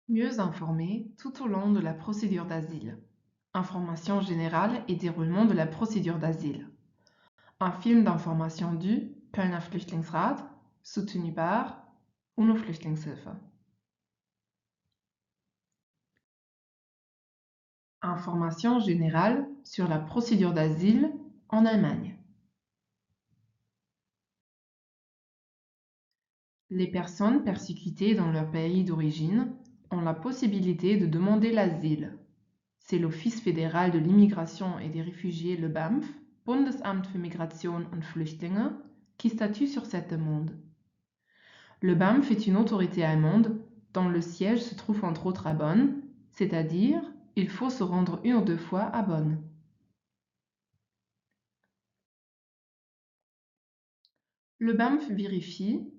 Mieux informer tout au long de la procédure d'asile. Information générale et déroulement de la procédure d'asile. Un film d'information du Kölner Flüchtlingsrat, soutenu par UNO-Flüchtlingshilfe. Information générale sur la procédure d'asile en Allemagne. Les personnes persécutées dans leur pays d'origine ont la possibilité de demander l'asile. C'est l'Office fédéral de l'immigration et des réfugiés, le BAMF, Bundesamt für Migration und Flüchtlinge, qui statue sur cette demande. Le BAMF est une autorité allemande dont le siège se trouve entre autres à Bonn, c'est-à-dire il faut se rendre 1 ou 2 fois à Bonn. Le BAMF vérifie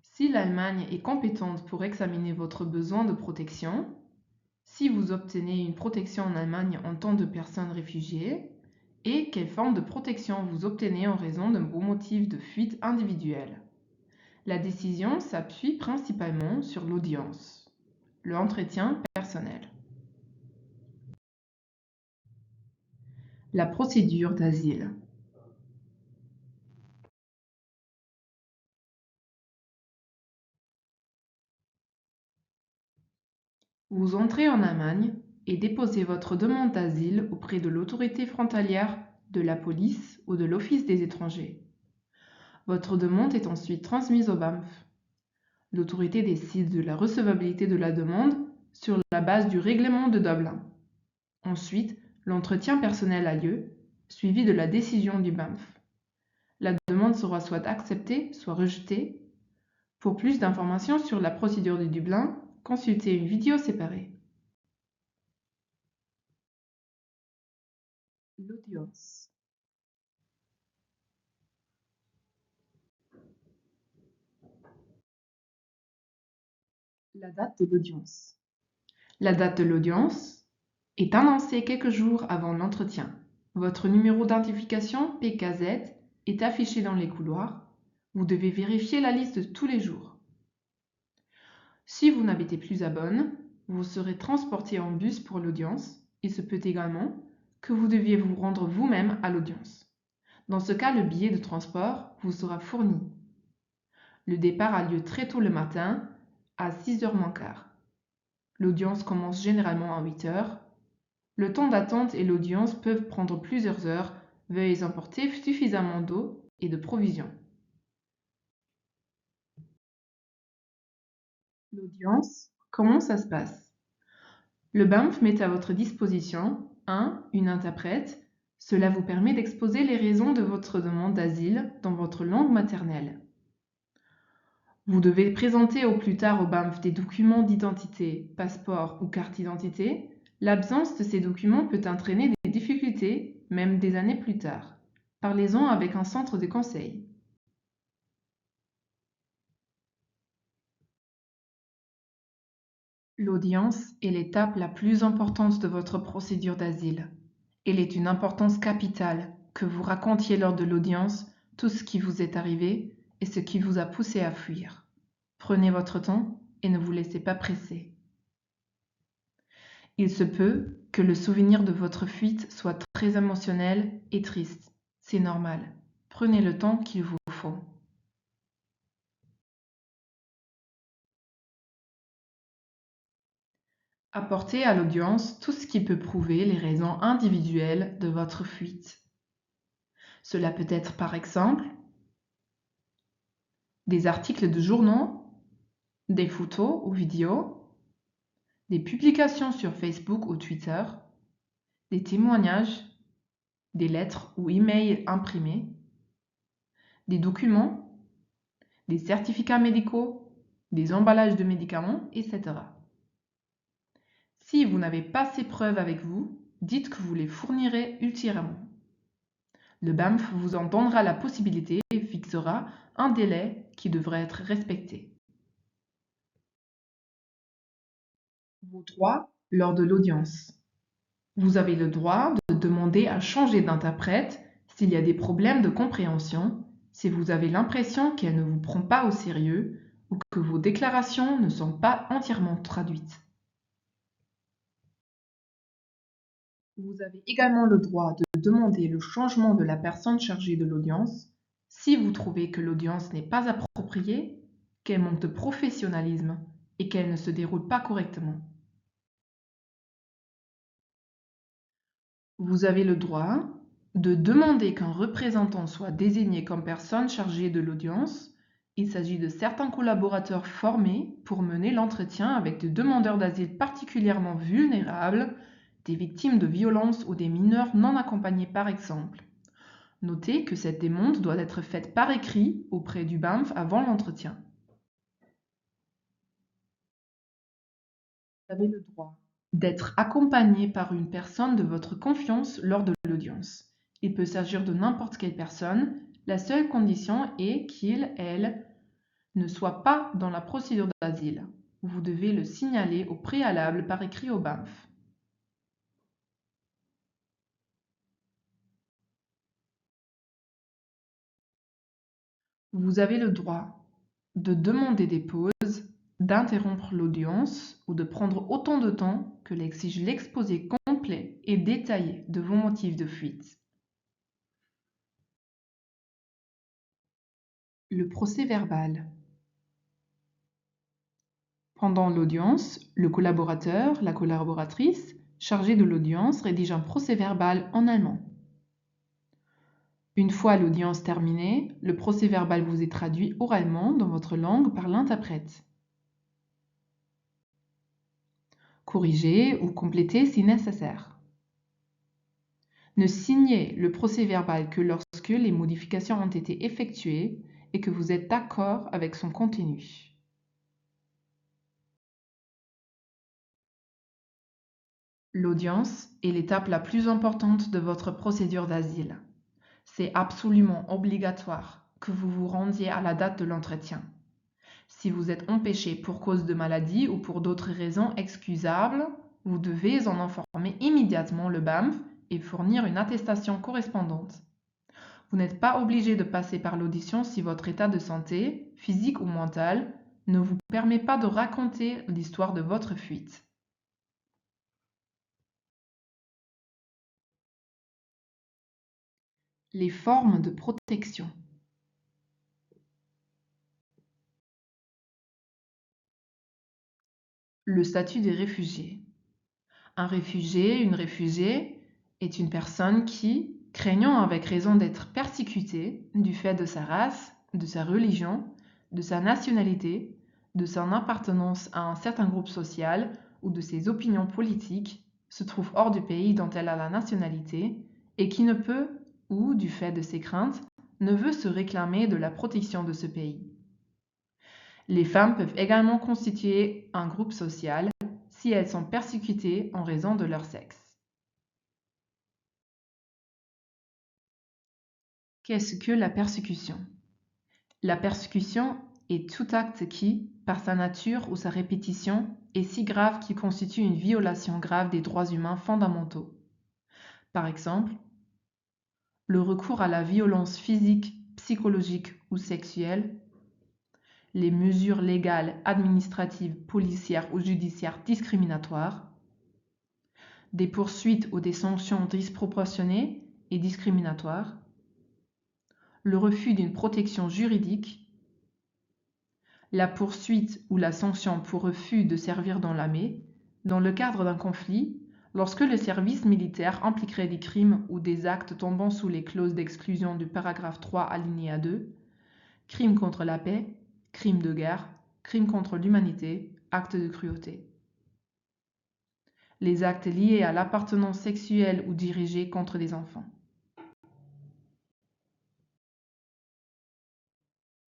si l'Allemagne est compétente pour examiner votre besoin de protection, si vous obtenez une protection en Allemagne en tant que personne réfugiée, et quelle forme de protection vous obtenez en raison d'un bon motif de fuite individuelle. La décision s'appuie principalement sur l'audience, l'entretien personnel. La procédure d'asile. Vous entrez en Allemagne et déposez votre demande d'asile auprès de l'autorité frontalière, de la police ou de l'Office des étrangers. Votre demande est ensuite transmise au BAMF. L'autorité décide de la recevabilité de la demande sur la base du règlement de Dublin. Ensuite, l'entretien personnel a lieu, suivi de la décision du BAMF. La demande sera soit acceptée, soit rejetée. Pour plus d'informations sur la procédure de Dublin, consultez une vidéo séparée. L'audience. La date de l'audience. La date de l'audience est annoncée quelques jours avant l'entretien. Votre numéro d'identification PKZ est affiché dans les couloirs. Vous devez vérifier la liste de tous les jours. Si vous n'habitez plus à Bonn, vous serez transporté en bus pour l'audience. Il se peut également que vous deviez vous rendre vous-même à l'audience. Dans ce cas, le billet de transport vous sera fourni. Le départ a lieu très tôt le matin, à 6h moins quart. L'audience commence généralement à 8h. Le temps d'attente et l'audience peuvent prendre plusieurs heures. Veuillez emporter suffisamment d'eau et de provisions. L'audience, comment ça se passe? Le BAMF met à votre disposition une interprète. Cela vous permet d'exposer les raisons de votre demande d'asile dans votre langue maternelle. Vous devez présenter au plus tard au BAMF des documents d'identité, passeport ou carte d'identité. L'absence de ces documents peut entraîner des difficultés, même des années plus tard. Parlez-en avec un centre de conseil. L'audience est l'étape la plus importante de votre procédure d'asile. Elle est d'une importance capitale que vous racontiez lors de l'audience tout ce qui vous est arrivé et ce qui vous a poussé à fuir. Prenez votre temps et ne vous laissez pas presser. Il se peut que le souvenir de votre fuite soit très émotionnel et triste. C'est normal. Prenez le temps qu'il vous faut. Apportez à l'audience tout ce qui peut prouver les raisons individuelles de votre fuite. Cela peut être par exemple des articles de journaux, des photos ou vidéos, des publications sur Facebook ou Twitter, des témoignages, des lettres ou emails imprimés, des documents, des certificats médicaux, des emballages de médicaments, etc. Si vous n'avez pas ces preuves avec vous, dites que vous les fournirez ultérieurement. Le BAMF vous en donnera la possibilité et fixera un délai qui devrait être respecté. Vos droits lors de l'audience. Vous avez le droit de demander à changer d'interprète s'il y a des problèmes de compréhension, si vous avez l'impression qu'elle ne vous prend pas au sérieux ou que vos déclarations ne sont pas entièrement traduites. Vous avez également le droit de demander le changement de la personne chargée de l'audience si vous trouvez que l'audience n'est pas appropriée, qu'elle manque de professionnalisme et qu'elle ne se déroule pas correctement. Vous avez le droit de demander qu'un représentant soit désigné comme personne chargée de l'audience. Il s'agit de certains collaborateurs formés pour mener l'entretien avec des demandeurs d'asile particulièrement vulnérables, des victimes de violences ou des mineurs non accompagnés par exemple. Notez que cette demande doit être faite par écrit auprès du BAMF avant l'entretien. Vous avez le droit d'être accompagné par une personne de votre confiance lors de l'audience. Il peut s'agir de n'importe quelle personne. La seule condition est qu'il/elle ne soit pas dans la procédure d'asile. Vous devez le signaler au préalable par écrit au BAMF. Vous avez le droit de demander des pauses, d'interrompre l'audience ou de prendre autant de temps que l'exige l'exposé complet et détaillé de vos motifs de fuite. Le procès-verbal. Pendant l'audience, le collaborateur, la collaboratrice, chargé de l'audience rédige un procès-verbal en allemand. Une fois l'audience terminée, le procès-verbal vous est traduit oralement dans votre langue par l'interprète. Corrigez ou complétez si nécessaire. Ne signez le procès-verbal que lorsque les modifications ont été effectuées et que vous êtes d'accord avec son contenu. L'audience est l'étape la plus importante de votre procédure d'asile. C'est absolument obligatoire que vous vous rendiez à la date de l'entretien. Si vous êtes empêché pour cause de maladie ou pour d'autres raisons excusables, vous devez en informer immédiatement le BAMF et fournir une attestation correspondante. Vous n'êtes pas obligé de passer par l'audition si votre état de santé, physique ou mental, ne vous permet pas de raconter l'histoire de votre fuite. Les formes de protection. Le statut des réfugiés. Un réfugié, une réfugiée est une personne qui, craignant avec raison d'être persécutée du fait de sa race, de sa religion, de sa nationalité, de son appartenance à un certain groupe social ou de ses opinions politiques, se trouve hors du pays dont elle a la nationalité et qui ne peut, ou du fait de ses craintes, ne veut se réclamer de la protection de ce pays. Les femmes peuvent également constituer un groupe social si elles sont persécutées en raison de leur sexe. Qu'est-ce que la persécution? La persécution est tout acte qui, par sa nature ou sa répétition, est si grave qu'il constitue une violation grave des droits humains fondamentaux. Par exemple, le recours à la violence physique, psychologique ou sexuelle, les mesures légales, administratives, policières ou judiciaires discriminatoires, des poursuites ou des sanctions disproportionnées et discriminatoires, le refus d'une protection juridique, la poursuite ou la sanction pour refus de servir dans l'armée, dans le cadre d'un conflit, lorsque le service militaire impliquerait des crimes ou des actes tombant sous les clauses d'exclusion du paragraphe 3 alinéa 2, crimes contre la paix, crimes de guerre, crimes contre l'humanité, actes de cruauté. Les actes liés à l'appartenance sexuelle ou dirigés contre des enfants.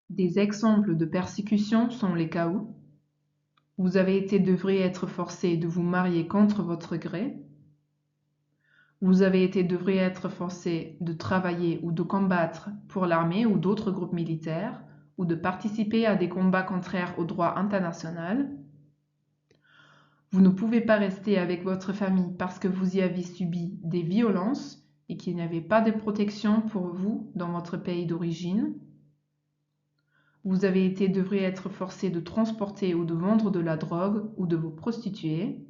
Des exemples de persécution sont les cas où vous avez été devriez être forcé de vous marier contre votre gré, vous avez été devriez être forcé de travailler ou de combattre pour l'armée ou d'autres groupes militaires, ou de participer à des combats contraires au droit international. Vous ne pouvez pas rester avec votre famille parce que vous y avez subi des violences et qu'il n'y avait pas de protection pour vous dans votre pays d'origine. Vous devriez être forcé de transporter ou de vendre de la drogue ou de vous prostituer.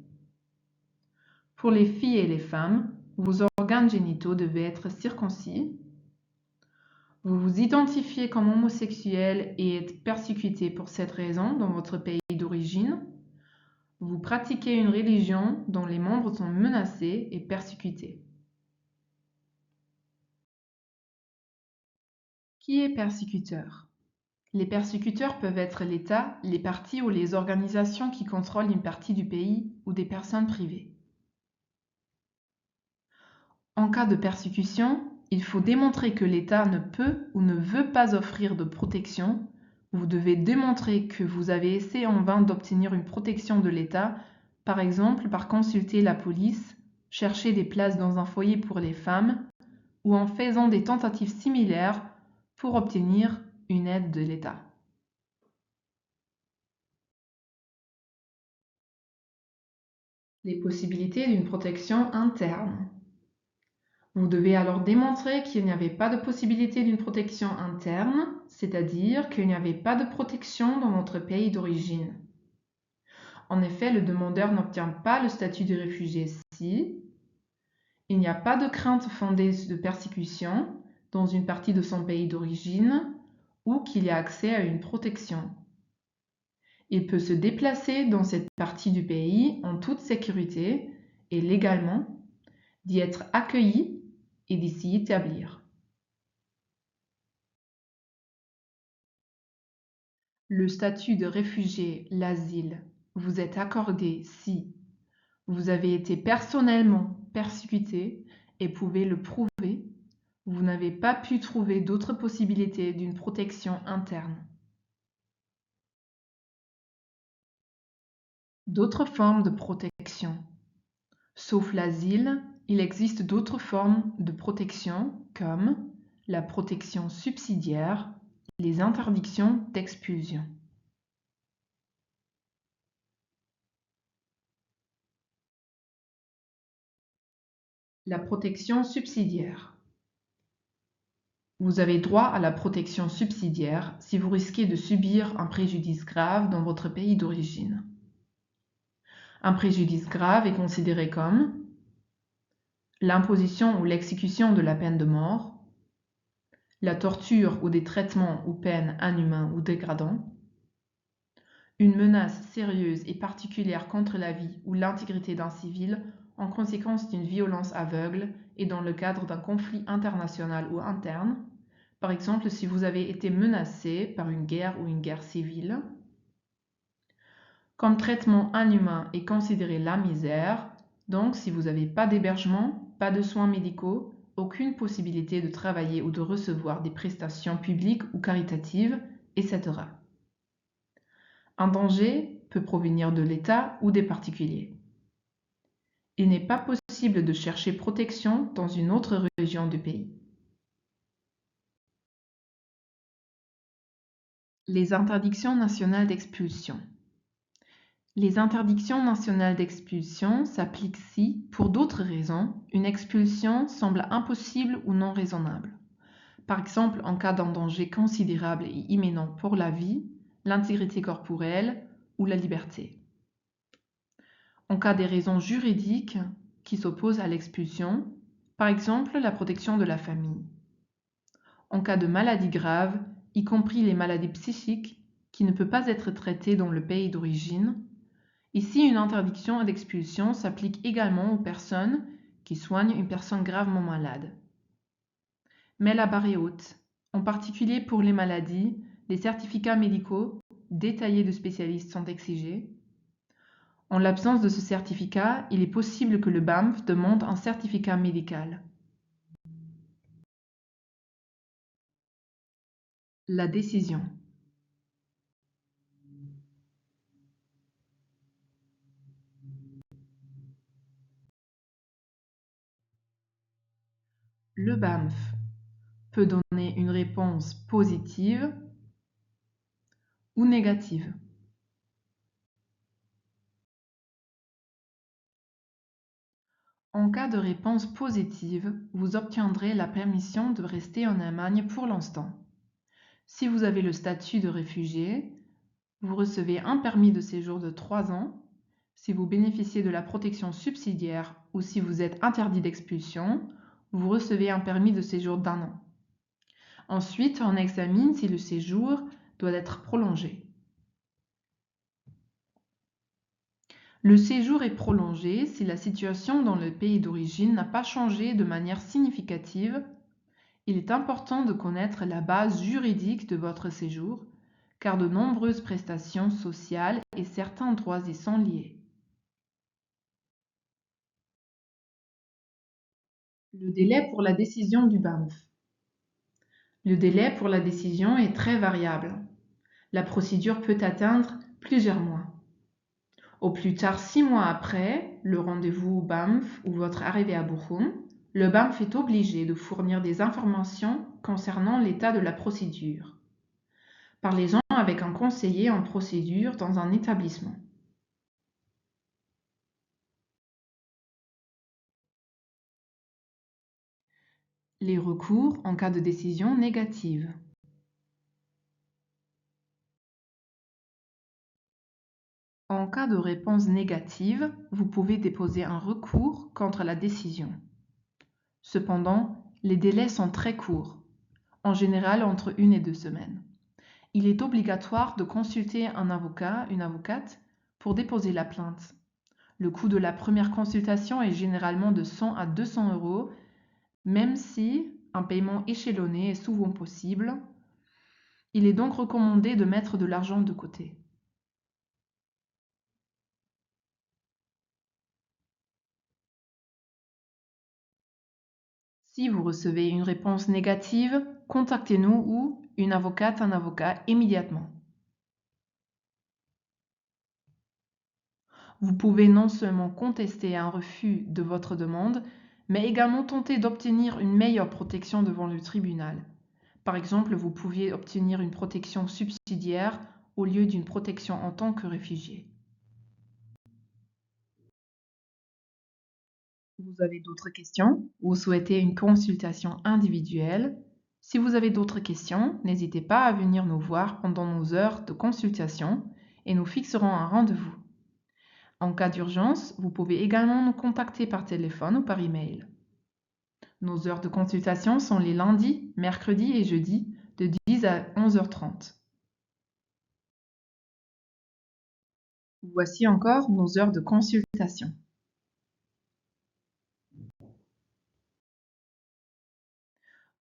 Pour les filles et les femmes, vos organes génitaux devaient être circoncis. Vous vous identifiez comme homosexuel et êtes persécuté pour cette raison dans votre pays d'origine. Vous pratiquez une religion dont les membres sont menacés et persécutés. Qui est persécuteur? Les persécuteurs peuvent être l'État, les partis ou les organisations qui contrôlent une partie du pays ou des personnes privées. En cas de persécution, il faut démontrer que l'État ne peut ou ne veut pas offrir de protection. Vous devez démontrer que vous avez essayé en vain d'obtenir une protection de l'État, par exemple par consulter la police, chercher des places dans un foyer pour les femmes, ou en faisant des tentatives similaires pour obtenir une aide de l'État. Les possibilités d'une protection interne. Vous devez alors démontrer qu'il n'y avait pas de possibilité d'une protection interne, c'est-à-dire qu'il n'y avait pas de protection dans votre pays d'origine. En effet, le demandeur n'obtient pas le statut de réfugié si il n'y a pas de crainte fondée de persécution dans une partie de son pays d'origine ou qu'il y a accès à une protection. Il peut se déplacer dans cette partie du pays en toute sécurité et légalement, d'y être accueilli et d'y s'y établir. Le statut de réfugié, l'asile, vous est accordé si vous avez été personnellement persécuté et pouvez le prouver, vous n'avez pas pu trouver d'autres possibilités d'une protection interne. D'autres formes de protection. Sauf l'asile, il existe d'autres formes de protection comme la protection subsidiaire, les interdictions d'expulsion. La protection subsidiaire. Vous avez droit à la protection subsidiaire si vous risquez de subir un préjudice grave dans votre pays d'origine. Un préjudice grave est considéré comme l'imposition ou l'exécution de la peine de mort, la torture ou des traitements ou peines inhumains ou dégradants, une menace sérieuse et particulière contre la vie ou l'intégrité d'un civil en conséquence d'une violence aveugle et dans le cadre d'un conflit international ou interne, par exemple si vous avez été menacé par une guerre ou une guerre civile. Comme traitement inhumain est considéré la misère, donc si vous n'avez pas d'hébergement, pas de soins médicaux, aucune possibilité de travailler ou de recevoir des prestations publiques ou caritatives, etc. Un danger peut provenir de l'État ou des particuliers. Il n'est pas possible de chercher protection dans une autre région du pays. Les interdictions nationales d'expulsion. Les interdictions nationales d'expulsion s'appliquent si, pour d'autres raisons, une expulsion semble impossible ou non raisonnable. Par exemple, en cas d'un danger considérable et imminent pour la vie, l'intégrité corporelle ou la liberté. En cas des raisons juridiques qui s'opposent à l'expulsion, par exemple la protection de la famille. En cas de maladie grave, y compris les maladies psychiques, qui ne peut pas être traitée dans le pays d'origine. Ici, une interdiction d'expulsion s'applique également aux personnes qui soignent une personne gravement malade. Mais la barre est haute. En particulier pour les maladies, les certificats médicaux détaillés de spécialistes sont exigés. En l'absence de ce certificat, il est possible que le BAMF demande un certificat médical. La décision. Le BAMF peut donner une réponse positive ou négative. En cas de réponse positive, vous obtiendrez la permission de rester en Allemagne pour l'instant. Si vous avez le statut de réfugié, vous recevez un permis de séjour de 3 ans. Si vous bénéficiez de la protection subsidiaire ou si vous êtes interdit d'expulsion, vous recevez un permis de séjour d'1 an. Ensuite, on examine si le séjour doit être prolongé. Le séjour est prolongé si la situation dans le pays d'origine n'a pas changé de manière significative. Il est important de connaître la base juridique de votre séjour, car de nombreuses prestations sociales et certains droits y sont liés. Le délai pour la décision du BAMF. Le délai pour la décision est très variable. La procédure peut atteindre plusieurs mois. Au plus tard 6 mois après le rendez-vous BAMF ou votre arrivée à Bochum, le BAMF est obligé de fournir des informations concernant l'état de la procédure. Parlez-en avec un conseiller en procédure dans un établissement. Les recours en cas de décision négative. En cas de réponse négative, vous pouvez déposer un recours contre la décision. Cependant, les délais sont très courts, en général entre 1 et 2 semaines. Il est obligatoire de consulter un avocat, une avocate, pour déposer la plainte. Le coût de la première consultation est généralement de 100 à 200 euros, même si un paiement échelonné est souvent possible. Il est donc recommandé de mettre de l'argent de côté. Si vous recevez une réponse négative, contactez-nous ou une avocate, un avocat immédiatement. Vous pouvez non seulement contester un refus de votre demande, mais également tenter d'obtenir une meilleure protection devant le tribunal. Par exemple, vous pouviez obtenir une protection subsidiaire au lieu d'une protection en tant que réfugié. Vous avez d'autres questions ou souhaitez une consultation individuelle? Si vous avez d'autres questions, n'hésitez pas à venir nous voir pendant nos heures de consultation et nous fixerons un rendez-vous. En cas d'urgence, vous pouvez également nous contacter par téléphone ou par email. Nos heures de consultation sont les lundis, mercredis et jeudis de 10 à 11h30. Voici encore nos heures de consultation.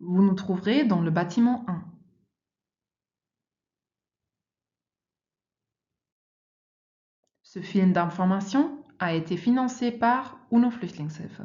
Vous nous trouverez dans le bâtiment 1. Ce film d'information a été financé par UNO Flüchtlingshilfe.